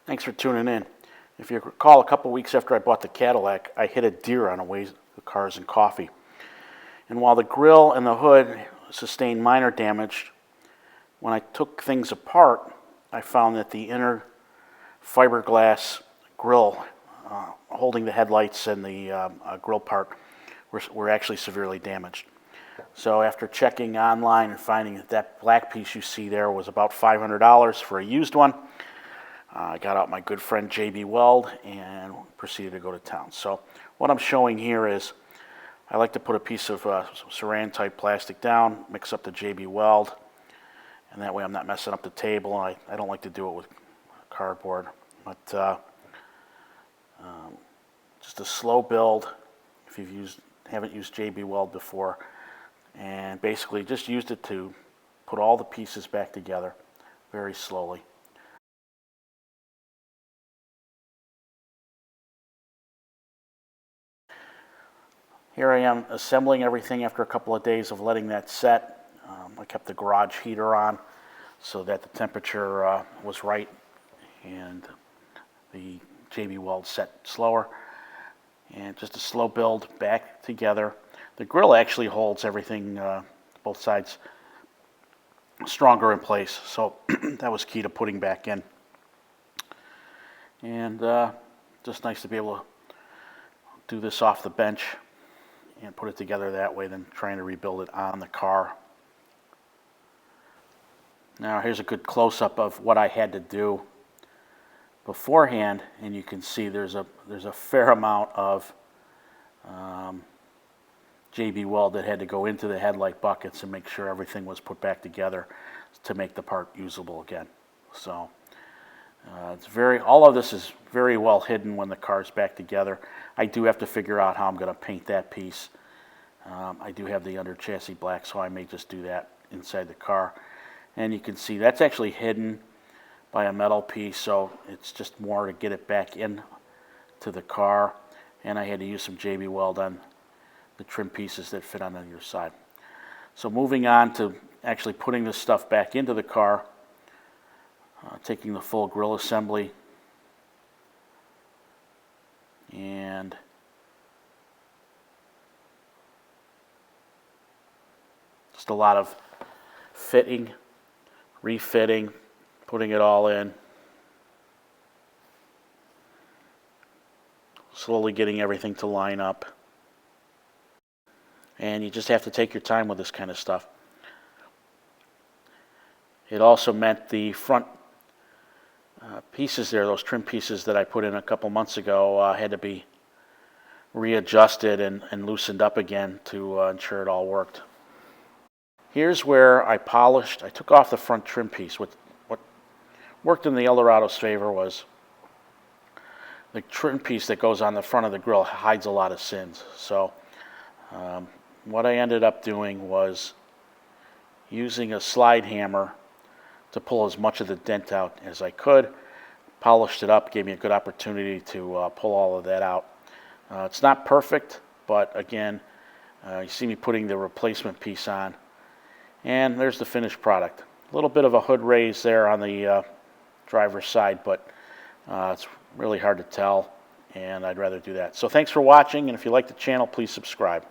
Thanks for tuning in. If you recall, a couple weeks after I bought the Cadillac, I hit a deer on a way to Cars and Coffee. And while the grille and the hood sustained minor damage, when I took things apart, I found that the inner fiberglass grille holding the headlights and the grille part were actually severely damaged. So after checking online and finding that that black piece you see there was about $500 for a used one, I got out my good friend JB Weld and proceeded to go to town. So what I'm showing here is I like to put a piece of saran type plastic down, mix up the JB Weld, and that way I'm not messing up the table. I don't like to do it with cardboard, but just a slow build if you've haven't used JB Weld before, and basically just used it to put all the pieces back together very slowly. Here I am assembling everything after a couple of days of letting that set. I kept the garage heater on so that the temperature was right and the JB Weld set slower. And just a slow build back together. The grille actually holds everything, both sides, stronger in place. So that was key to putting back in. And just nice to be able to do this off the bench and put it together that way than trying to rebuild it on the car. Now here's a good close-up of what I had to do beforehand, and you can see there's a fair amount of JB Weld that had to go into the headlight buckets and make sure everything was put back together to make the part usable again. So all of this is very well hidden when the car's back together. I do have to figure out how I'm going to paint that piece. I do have the under chassis black, so I may just do that inside the car. And you can see that's actually hidden by a metal piece, so it's just more to get it back in to the car. And I had to use some JB Weld on the trim pieces that fit on either side. So moving on to actually putting this stuff back into the car, taking the full grille assembly and just a lot of fitting, refitting, putting it all in, slowly getting everything to line up. And you just have to take your time with this kind of stuff. It also meant the front pieces there, those trim pieces that I put in a couple months ago, had to be readjusted and loosened up again to ensure it all worked. Here's where I took off the front trim piece. What worked in the Eldorado's favor was the trim piece that goes on the front of the grille hides a lot of sins. So what I ended up doing was using a slide hammer to pull as much of the dent out as I could. Polished it up, gave me a good opportunity to pull all of that out. It's not perfect, but again, you see me putting the replacement piece on, and there's the finished product. A little bit of a hood raise there on the driver's side, but it's really hard to tell, and I'd rather do that. So thanks for watching, and if you like the channel, please subscribe.